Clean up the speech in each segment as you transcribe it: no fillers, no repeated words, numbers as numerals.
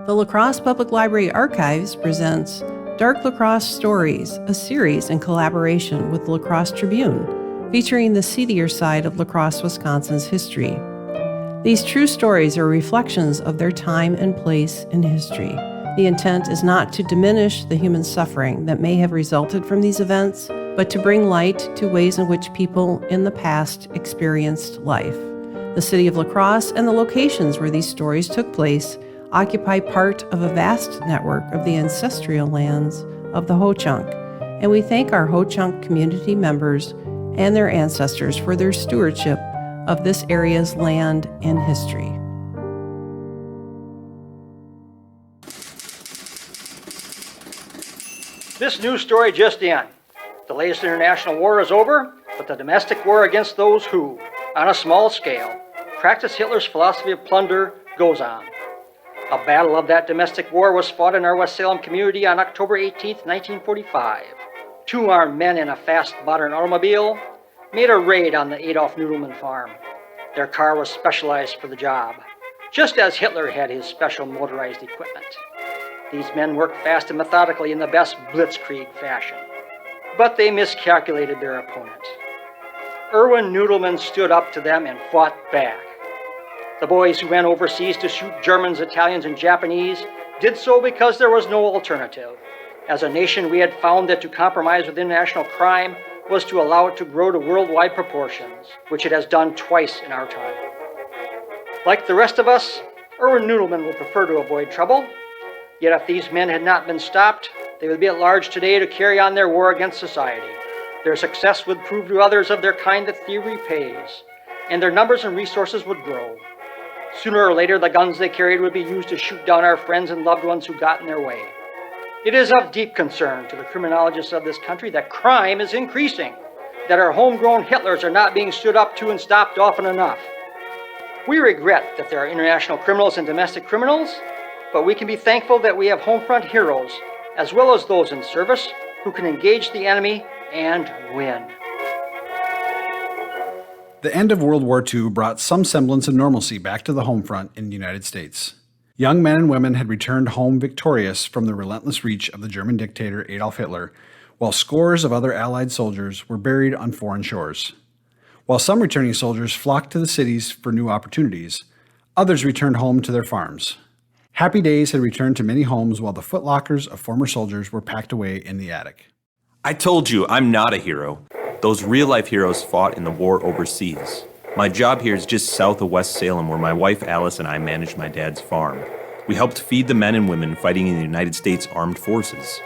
The La Crosse Public Library Archives presents Dark La Crosse Stories, a series in collaboration with the La Crosse Tribune, featuring the seedier side of La Crosse, Wisconsin's history. These true stories are reflections of their time and place in history. The intent is not to diminish the human suffering that may have resulted from these events, but to bring light to ways in which people in the past experienced life. The city of La Crosse and the locations where these stories took place occupy part of a vast network of the ancestral lands of the Ho-Chunk, and we thank our Ho-Chunk community members and their ancestors for their stewardship of this area's land and history. This news story just in. The latest international war is over, but the domestic war against those who, on a small scale, practice Hitler's philosophy of plunder goes on. A battle of that domestic war was fought in our West Salem community on October 18, 1945. Two armed men in a fast modern automobile made a raid on the Adolf Nudelman farm. Their car was specialized for the job, just as Hitler had his special motorized equipment. These men worked fast and methodically in the best blitzkrieg fashion, but they miscalculated their opponent. Erwin Nudelman stood up to them and fought back. The boys who went overseas to shoot Germans, Italians, and Japanese did so because there was no alternative. As a nation, we had found that to compromise with international crime was to allow it to grow to worldwide proportions, which it has done twice in our time. Like the rest of us, Erwin Nudelman would prefer to avoid trouble. Yet if these men had not been stopped, they would be at large today to carry on their war against society. Their success would prove to others of their kind that theory pays, and their numbers and resources would grow. Sooner or later, the guns they carried would be used to shoot down our friends and loved ones who got in their way. It is of deep concern to the criminologists of this country that crime is increasing, that our homegrown Hitlers are not being stood up to and stopped often enough. We regret that there are international criminals and domestic criminals, but we can be thankful that we have Homefront heroes, as well as those in service, who can engage the enemy and win. The end of World War II brought some semblance of normalcy back to the Homefront in the United States. Young men and women had returned home victorious from the relentless reach of the German dictator Adolf Hitler, while scores of other Allied soldiers were buried on foreign shores. While some returning soldiers flocked to the cities for new opportunities, others returned home to their farms. Happy days had returned to many homes while the footlockers of former soldiers were packed away in the attic. I told you, I'm not a hero. Those real-life heroes fought in the war overseas. My job here is just south of West Salem, where my wife Alice and I managed my dad's farm. We helped feed the men and women fighting in the United States Armed Forces.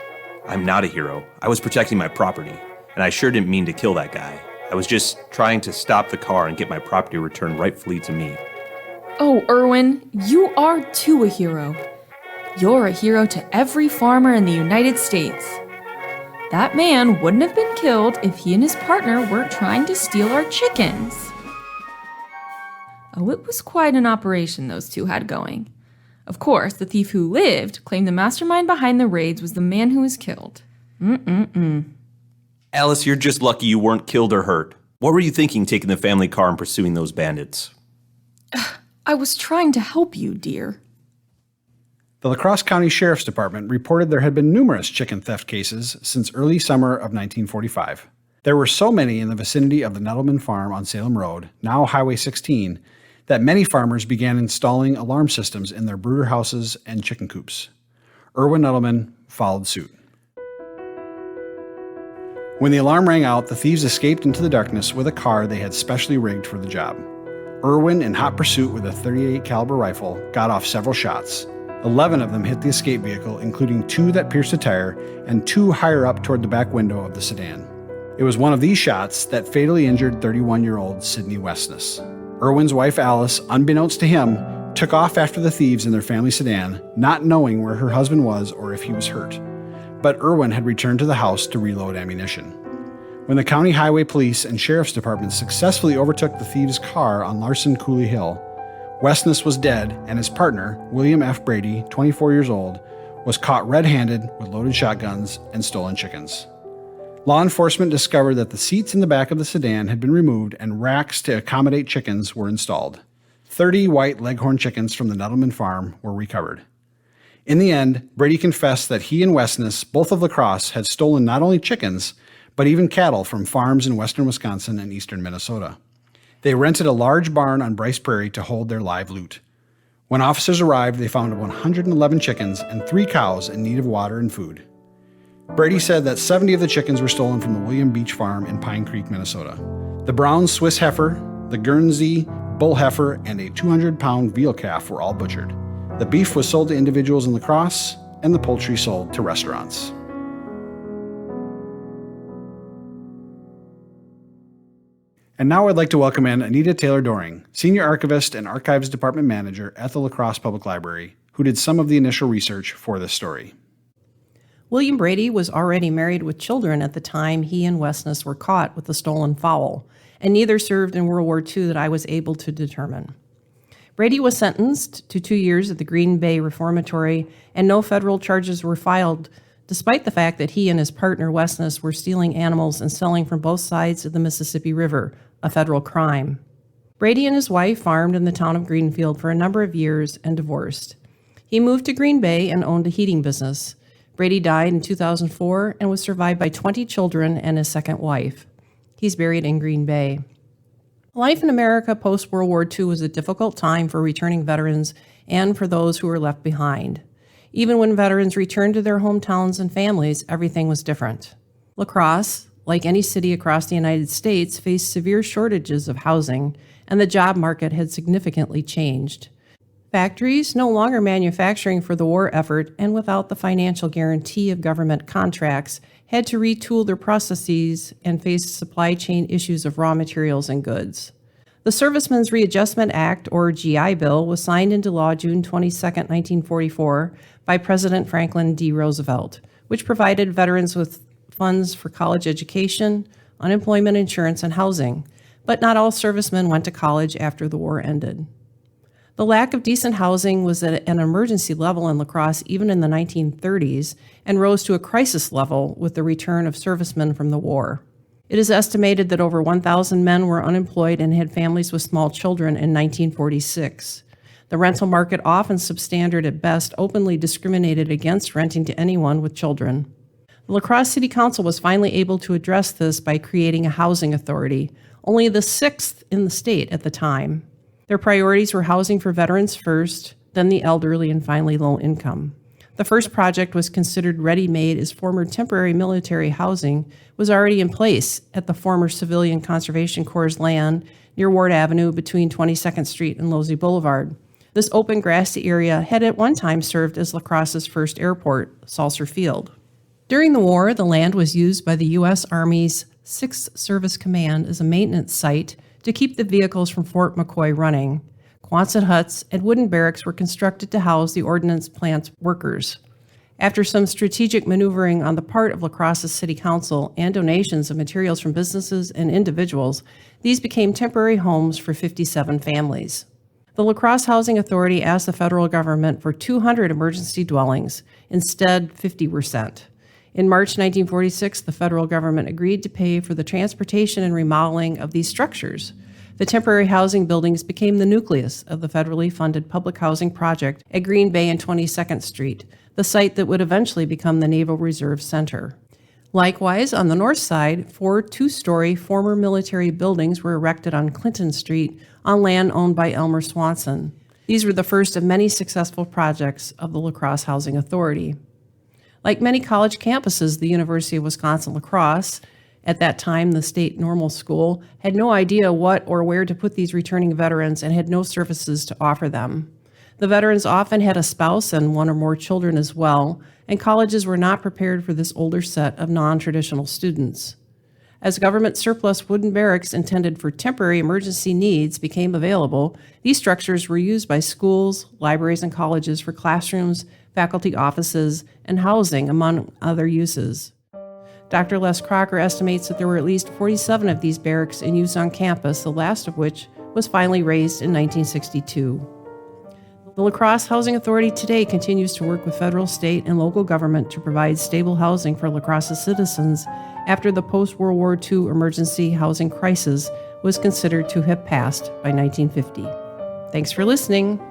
I'm not a hero. I was protecting my property, and I sure didn't mean to kill that guy. I was just trying to stop the car and get my property returned rightfully to me. Oh, Erwin, you are too a hero. You're a hero to every farmer in the United States. That man wouldn't have been killed if he and his partner weren't trying to steal our chickens. Oh, it was quite an operation those two had going. Of course, the thief who lived claimed the mastermind behind the raids was the man who was killed. Alice, you're just lucky you weren't killed or hurt. What were you thinking taking the family car and pursuing those bandits? I was trying to help you, dear. The La Crosse County Sheriff's Department reported there had been numerous chicken theft cases since early summer of 1945. There were so many in the vicinity of the Nudelman Farm on Salem Road, now Highway 16, that many farmers began installing alarm systems in their brooder houses and chicken coops. Erwin Nudelman followed suit. When the alarm rang out, the thieves escaped into the darkness with a car they had specially rigged for the job. Erwin, in hot pursuit with a .38 caliber rifle, got off several shots. 11 of them hit the escape vehicle, including 2 that pierced a tire and 2 higher up toward the back window of the sedan. It was one of these shots that fatally injured 31-year-old Sidney Westness. Erwin's wife Alice, unbeknownst to him, took off after the thieves in their family sedan, not knowing where her husband was or if he was hurt. But Erwin had returned to the house to reload ammunition. When the county highway police and sheriff's department successfully overtook the thieves' car on Larson Cooley Hill, Westness was dead, and his partner, William F. Brady, 24 years old, was caught red-handed with loaded shotguns and stolen chickens. Law enforcement discovered that the seats in the back of the sedan had been removed and racks to accommodate chickens were installed. 30 white leghorn chickens from the Nudelman farm were recovered. In the end, Brady confessed that he and Westness, both of La Crosse, had stolen not only chickens, but even cattle from farms in western Wisconsin and eastern Minnesota. They rented a large barn on Bryce Prairie to hold their live loot. When officers arrived, they found 111 chickens and 3 cows in need of water and food. Brady said that 70 of the chickens were stolen from the William Beach Farm in Pine Creek, Minnesota. The brown Swiss heifer, the Guernsey bull heifer, and a 200-pound veal calf were all butchered. The beef was sold to individuals in La Crosse, and the poultry sold to restaurants. And now I'd like to welcome in Anita Taylor-Doring, Senior Archivist and Archives Department Manager at the La Crosse Public Library, who did some of the initial research for this story. William Brady was already married with children at the time he and Westness were caught with the stolen fowl, and neither served in World War II that I was able to determine. Brady was sentenced to 2 years at the Green Bay Reformatory, and no federal charges were filed, despite the fact that he and his partner Westness were stealing animals and selling from both sides of the Mississippi River, a federal crime. Brady and his wife farmed in the town of Greenfield for a number of years and divorced. He moved to Green Bay and owned a heating business. Brady died in 2004 and was survived by 20 children and his second wife. He's buried in Green Bay. Life in America post-World War II was a difficult time for returning veterans and for those who were left behind. Even when veterans returned to their hometowns and families, everything was different. La Crosse, like any city across the United States, faced severe shortages of housing, and the job market had significantly changed. Factories, no longer manufacturing for the war effort and without the financial guarantee of government contracts, had to retool their processes and faced supply chain issues of raw materials and goods. The Servicemen's Readjustment Act, or GI Bill, was signed into law June 22, 1944, by President Franklin D. Roosevelt, which provided veterans with funds for college education, unemployment insurance, and housing, but not all servicemen went to college after the war ended. The lack of decent housing was at an emergency level in La Crosse even in the 1930s and rose to a crisis level with the return of servicemen from the war. It is estimated that over 1,000 men were unemployed and had families with small children in 1946. The rental market, often substandard at best, openly discriminated against renting to anyone with children. The La Crosse City Council was finally able to address this by creating a housing authority, only the 6th in the state at the time. Their priorities were housing for veterans first, then the elderly, and finally low income. The first project was considered ready-made as former temporary military housing was already in place at the former Civilian Conservation Corps' land near Ward Avenue between 22nd Street and Losey Boulevard. This open, grassy area had at one time served as La Crosse's first airport, Salser Field. During the war, the land was used by the U.S. Army's 6th Service Command as a maintenance site to keep the vehicles from Fort McCoy running. Quonset huts and wooden barracks were constructed to house the ordnance plant's workers. After some strategic maneuvering on the part of La Crosse's City Council and donations of materials from businesses and individuals, these became temporary homes for 57 families. The La Crosse Housing Authority asked the federal government for 200 emergency dwellings. Instead, 50 were sent. In March 1946, the federal government agreed to pay for the transportation and remodeling of these structures. The temporary housing buildings became the nucleus of the federally funded public housing project at Green Bay and 22nd Street, the site that would eventually become the Naval Reserve Center. Likewise, on the north side, 4 two-story former military buildings were erected on Clinton Street on land owned by Elmer Swanson. These were the first of many successful projects of the La Crosse Housing Authority. Like many college campuses, the University of Wisconsin-La Crosse, at that time the state normal school, had no idea what or where to put these returning veterans and had no services to offer them. The veterans often had a spouse and 1 or more children as well, and colleges were not prepared for this older set of non-traditional students. As government surplus wooden barracks intended for temporary emergency needs became available, these structures were used by schools, libraries, and colleges for classrooms, faculty offices, and housing, among other uses. Dr. Les Crocker estimates that there were at least 47 of these barracks in use on campus, the last of which was finally razed in 1962. The La Crosse Housing Authority today continues to work with federal, state, and local government to provide stable housing for La Crosse's citizens after the post-World War II emergency housing crisis was considered to have passed by 1950. Thanks for listening.